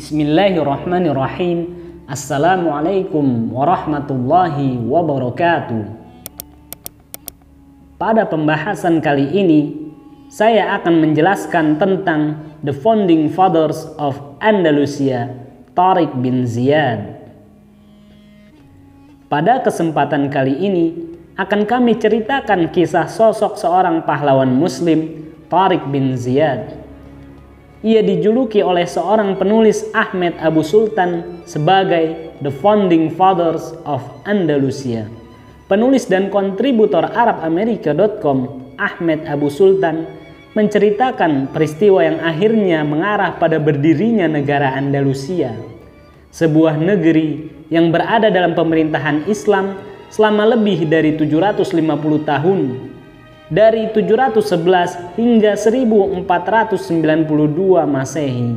Bismillahirrahmanirrahim. Assalamualaikum warahmatullahi wabarakatuh. Pada pembahasan kali ini, saya akan menjelaskan tentang the founding fathers of Andalusia, Tariq bin Ziyad. Pada kesempatan kali ini, akan kami ceritakan kisah sosok seorang pahlawan muslim, Tariq bin Ziyad. Ia dijuluki oleh seorang penulis Ahmed Abu Sultan sebagai the founding fathers of Andalusia. Penulis dan kontributor ArabAmerika.com Ahmed Abu Sultan menceritakan peristiwa yang akhirnya mengarah pada berdirinya negara Andalusia, sebuah negeri yang berada dalam pemerintahan Islam selama lebih dari 750 tahun, dari 711 hingga 1492 Masehi.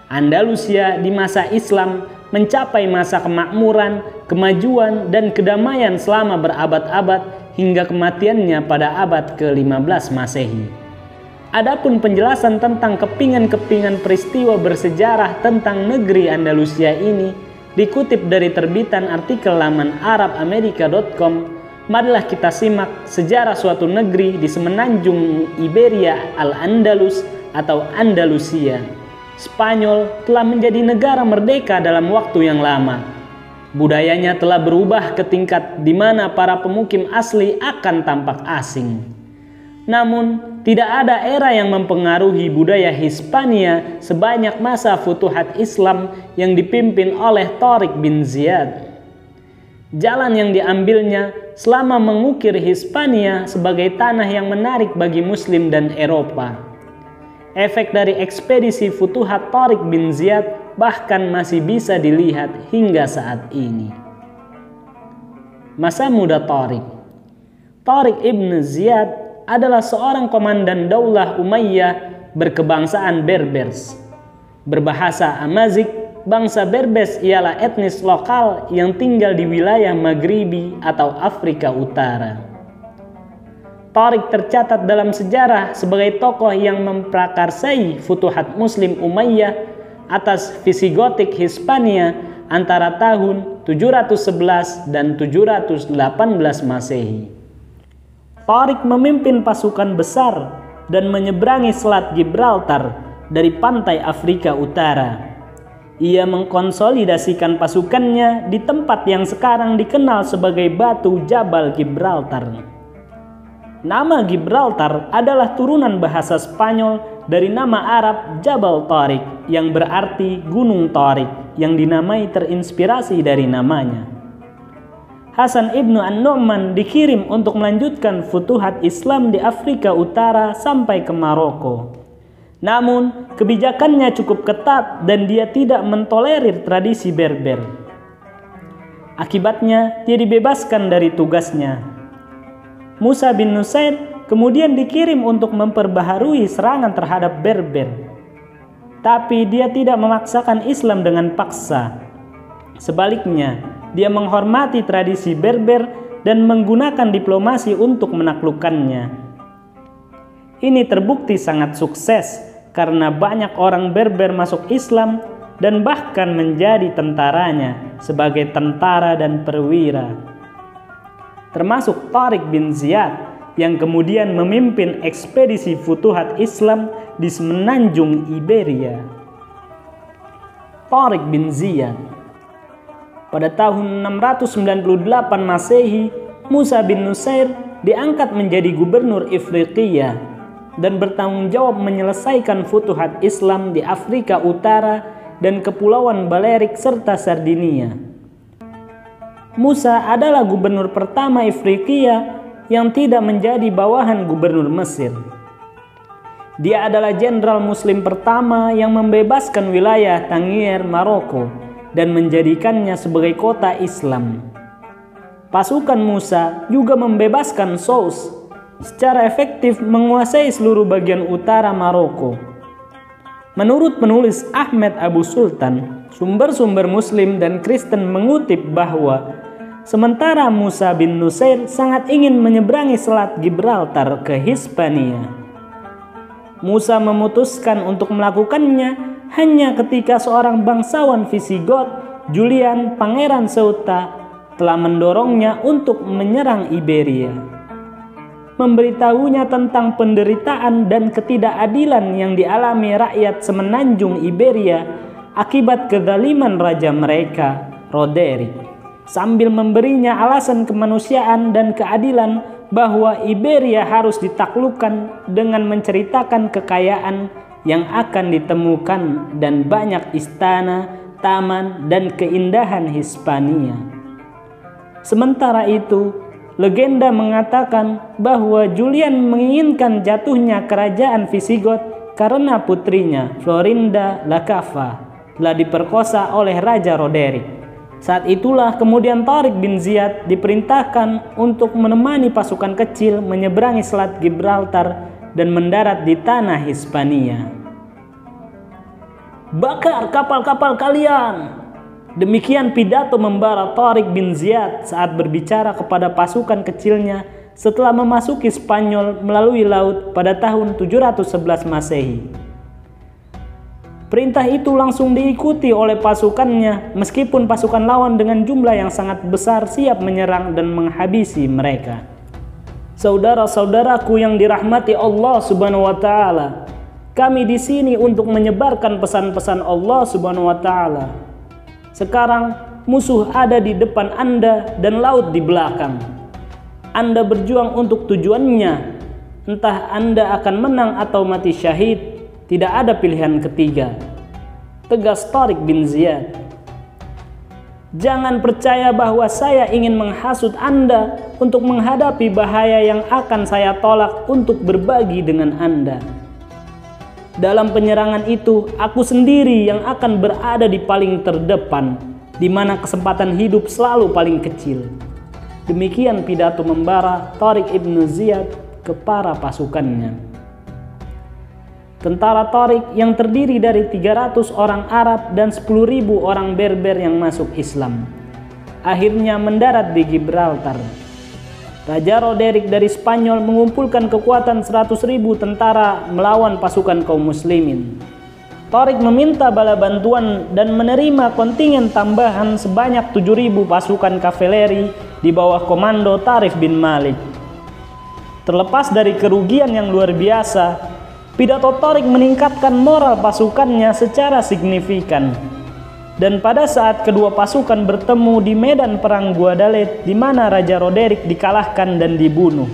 Andalusia di masa Islam mencapai masa kemakmuran, kemajuan, dan kedamaian selama berabad-abad hingga kematiannya pada abad ke-15 Masehi. Adapun penjelasan tentang kepingan-kepingan peristiwa bersejarah tentang negeri Andalusia ini dikutip dari terbitan artikel laman ArabAmerika.com. Marilah kita simak sejarah suatu negeri di semenanjung Iberia Al-Andalus atau Andalusia. Spanyol telah menjadi negara merdeka dalam waktu yang lama. Budayanya telah berubah ke tingkat di mana para pemukim asli akan tampak asing. Namun, tidak ada era yang mempengaruhi budaya Hispania sebanyak masa Futuhat Islam yang dipimpin oleh Tariq bin Ziyad. Jalan yang diambilnya selama mengukir Hispania sebagai tanah yang menarik bagi Muslim dan Eropa. Efek dari ekspedisi Futuhat Tariq bin Ziyad bahkan masih bisa dilihat hingga saat ini. Masa muda Tariq. Tariq ibn Ziyad adalah seorang komandan Daulah Umayyah berkebangsaan Berbers. Berbahasa Amazik, bangsa Berbers ialah etnis lokal yang tinggal di wilayah Maghribi atau Afrika Utara. Tariq tercatat dalam sejarah sebagai tokoh yang memprakarsai Futuhat Muslim Umayyah atas Visigotik Hispania antara tahun 711 dan 718 Masehi. Tariq memimpin pasukan besar dan menyeberangi Selat Gibraltar dari pantai Afrika Utara. Ia mengkonsolidasikan pasukannya di tempat yang sekarang dikenal sebagai Batu Jabal Gibraltar. Nama Gibraltar adalah turunan bahasa Spanyol dari nama Arab Jabal Tariq yang berarti Gunung Tariq yang dinamai terinspirasi dari namanya. Hasan ibnu An-Nu'man dikirim untuk melanjutkan futuhat Islam di Afrika Utara sampai ke Maroko. Namun, kebijakannya cukup ketat dan dia tidak mentolerir tradisi Berber. Akibatnya, dia dibebaskan dari tugasnya. Musa bin Nusair kemudian dikirim untuk memperbaharui serangan terhadap Berber. Tapi dia tidak memaksakan Islam dengan paksa. Sebaliknya, dia menghormati tradisi Berber dan menggunakan diplomasi untuk menaklukkannya. Ini terbukti sangat sukses karena banyak orang Berber masuk Islam dan bahkan menjadi tentaranya sebagai tentara dan perwira. Termasuk Tariq bin Ziyad yang kemudian memimpin ekspedisi Futuhat Islam di semenanjung Iberia. Tariq bin Ziyad. Pada tahun 698 Masehi, Musa bin Nusair diangkat menjadi gubernur Ifriqiyah dan bertanggung jawab menyelesaikan futuhat Islam di Afrika Utara dan Kepulauan Balerik serta Sardinia. Musa adalah gubernur pertama Ifriqiyah yang tidak menjadi bawahan gubernur Mesir. Dia adalah jenderal muslim pertama yang membebaskan wilayah Tangier, Maroko dan menjadikannya sebagai kota Islam. Pasukan Musa juga membebaskan Sousse, secara efektif menguasai seluruh bagian utara Maroko. Menurut penulis Ahmed Abu Sultan, sumber-sumber Muslim dan Kristen mengutip bahwa sementara Musa bin Nusair sangat ingin menyeberangi Selat Gibraltar ke Hispania, Musa memutuskan untuk melakukannya hanya ketika seorang bangsawan Visigot, Julian Pangeran Ceuta, telah mendorongnya untuk menyerang Iberia. Memberitahunya tentang penderitaan dan ketidakadilan yang dialami rakyat semenanjung Iberia akibat kezaliman raja mereka, Roderick, sambil memberinya alasan kemanusiaan dan keadilan bahwa Iberia harus ditaklukkan dengan menceritakan kekayaan yang akan ditemukan dan banyak istana, taman, dan keindahan Hispania. Sementara itu, legenda mengatakan bahwa Julian menginginkan jatuhnya kerajaan Visigot karena putrinya, Florinda Lacava, telah diperkosa oleh Raja Roderick. Saat itulah kemudian Tariq bin Ziyad diperintahkan untuk menemani pasukan kecil menyeberangi Selat Gibraltar dan mendarat di tanah Hispania. "Bakar kapal-kapal kalian!" Demikian pidato membara Tariq bin Ziyad saat berbicara kepada pasukan kecilnya setelah memasuki Spanyol melalui laut pada tahun 711 Masehi. Perintah itu langsung diikuti oleh pasukannya, meskipun pasukan lawan dengan jumlah yang sangat besar siap menyerang dan menghabisi mereka. Saudara-saudaraku yang dirahmati Allah Subhanahu wa taala, kami di sini untuk menyebarkan pesan-pesan Allah Subhanahu wa taala. Sekarang musuh ada di depan Anda dan laut di belakang. Anda berjuang untuk tujuannya. Entah Anda akan menang atau mati syahid, tidak ada pilihan ketiga, tegas Tariq bin Ziyad. Jangan percaya bahwa saya ingin menghasut Anda untuk menghadapi bahaya yang akan saya tolak untuk berbagi dengan Anda. Dalam penyerangan itu, aku sendiri yang akan berada di paling terdepan, di mana kesempatan hidup selalu paling kecil. Demikian pidato membara Tariq ibn Ziyad ke para pasukannya. Tentara Tariq yang terdiri dari 300 orang Arab dan 10.000 orang Berber yang masuk Islam, akhirnya mendarat di Gibraltar. Raja Roderick dari Spanyol mengumpulkan kekuatan 100.000 tentara melawan pasukan kaum muslimin. Tariq meminta bala bantuan dan menerima kontingen tambahan sebanyak 7.000 pasukan kavaleri di bawah komando Tarif bin Malik. Terlepas dari kerugian yang luar biasa, pidato Tariq meningkatkan moral pasukannya secara signifikan. Dan pada saat kedua pasukan bertemu di medan perang Guadalete, di mana Raja Roderick dikalahkan dan dibunuh.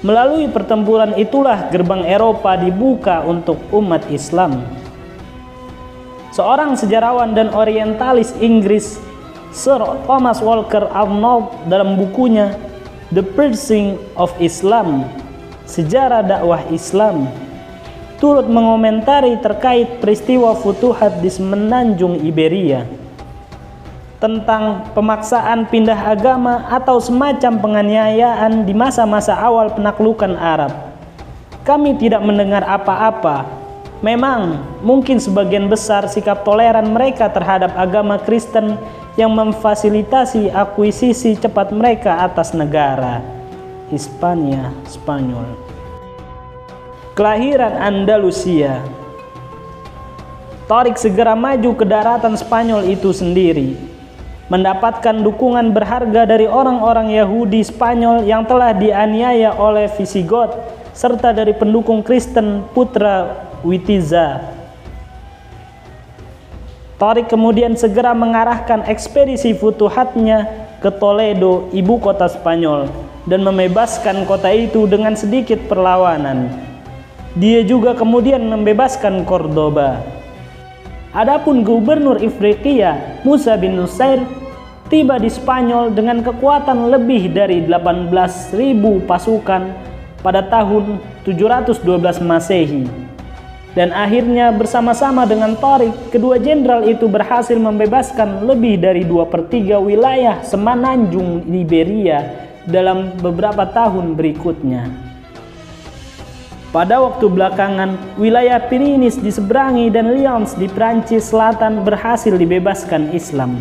Melalui pertempuran itulah gerbang Eropa dibuka untuk umat Islam. Seorang sejarawan dan orientalis Inggris, Sir Thomas Walker Arnold, dalam bukunya The Piercing of Islam, Sejarah Dakwah Islam, turut mengomentari terkait peristiwa Futuhat di semenanjung Iberia, tentang pemaksaan pindah agama atau semacam penganiayaan di masa-masa awal penaklukan Arab. Kami tidak mendengar apa-apa. Memang mungkin sebagian besar sikap toleran mereka terhadap agama Kristen yang memfasilitasi akuisisi cepat mereka atas negara Hispania, Spanyol. Kelahiran Andalusia. Tariq segera maju ke daratan Spanyol itu sendiri, mendapatkan dukungan berharga dari orang-orang Yahudi Spanyol yang telah dianiaya oleh Visigot, serta dari pendukung Kristen putra Witiza. Tariq kemudian segera mengarahkan ekspedisi futuhatnya ke Toledo, ibu kota Spanyol, dan membebaskan kota itu dengan sedikit perlawanan. Dia juga kemudian membebaskan Cordoba. Adapun gubernur Ifriqiya, Musa bin Nusair, tiba di Spanyol dengan kekuatan lebih dari 18.000 pasukan pada tahun 712 Masehi. Dan akhirnya bersama-sama dengan Tariq, kedua jenderal itu berhasil membebaskan lebih dari 2/3 wilayah semenanjung Iberia dalam beberapa tahun berikutnya. Pada waktu belakangan, wilayah Pyrenees diseberangi dan Lyons di Prancis Selatan berhasil dibebaskan Islam.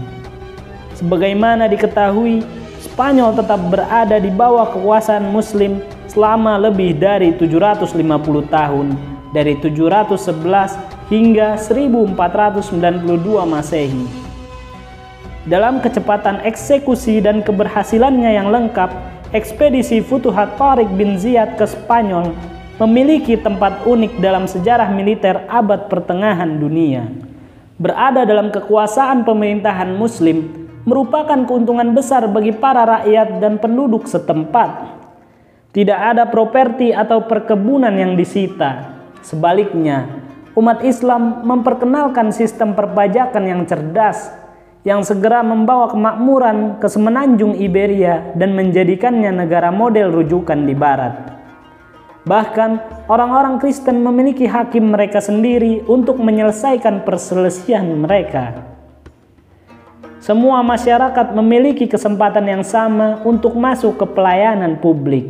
Sebagaimana diketahui, Spanyol tetap berada di bawah kekuasaan Muslim selama lebih dari 750 tahun, dari 711 hingga 1492 Masehi. Dalam kecepatan eksekusi dan keberhasilannya yang lengkap, ekspedisi Futuhat Tariq bin Ziyad ke Spanyol memiliki tempat unik dalam sejarah militer abad pertengahan dunia. Berada dalam kekuasaan pemerintahan Muslim merupakan keuntungan besar bagi para rakyat dan penduduk setempat. Tidak ada properti atau perkebunan yang disita. Sebaliknya, umat Islam memperkenalkan sistem perpajakan yang cerdas, yang segera membawa kemakmuran ke semenanjung Iberia dan menjadikannya negara model rujukan di barat. Bahkan, orang-orang Kristen memiliki hakim mereka sendiri untuk menyelesaikan perselisihan mereka. Semua masyarakat memiliki kesempatan yang sama untuk masuk ke pelayanan publik.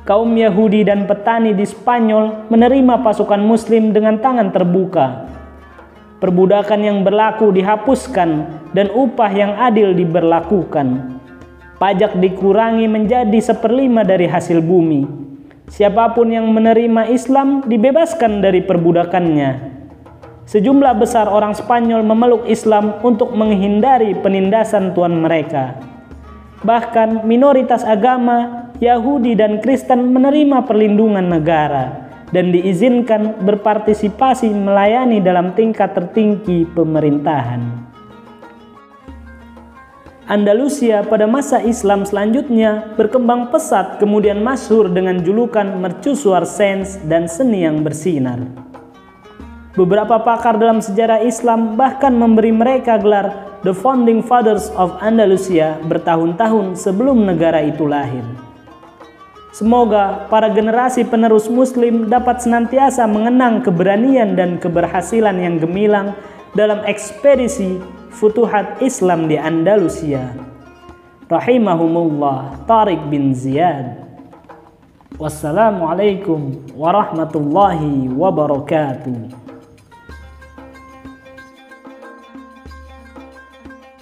Kaum Yahudi dan petani di Spanyol menerima pasukan Muslim dengan tangan terbuka. Perbudakan yang berlaku dihapuskan dan upah yang adil diberlakukan. Pajak dikurangi menjadi 1/5 dari hasil bumi. Siapapun yang menerima Islam dibebaskan dari perbudakannya. Sejumlah besar orang Spanyol memeluk Islam untuk menghindari penindasan tuan mereka. Bahkan minoritas agama, Yahudi dan Kristen menerima perlindungan negara dan diizinkan berpartisipasi melayani dalam tingkat tertinggi pemerintahan. Andalusia pada masa Islam selanjutnya berkembang pesat, kemudian masyhur dengan julukan Mercusuar Saints dan seni yang bersinar. Beberapa pakar dalam sejarah Islam bahkan memberi mereka gelar The Founding Fathers of Andalusia bertahun-tahun sebelum negara itu lahir. Semoga para generasi penerus Muslim dapat senantiasa mengenang keberanian dan keberhasilan yang gemilang dalam ekspedisi Futuhat Islam di Andalusia. Rahimahumullah Tariq bin Ziyad. Wassalamualaikum warahmatullahi wabarakatuh.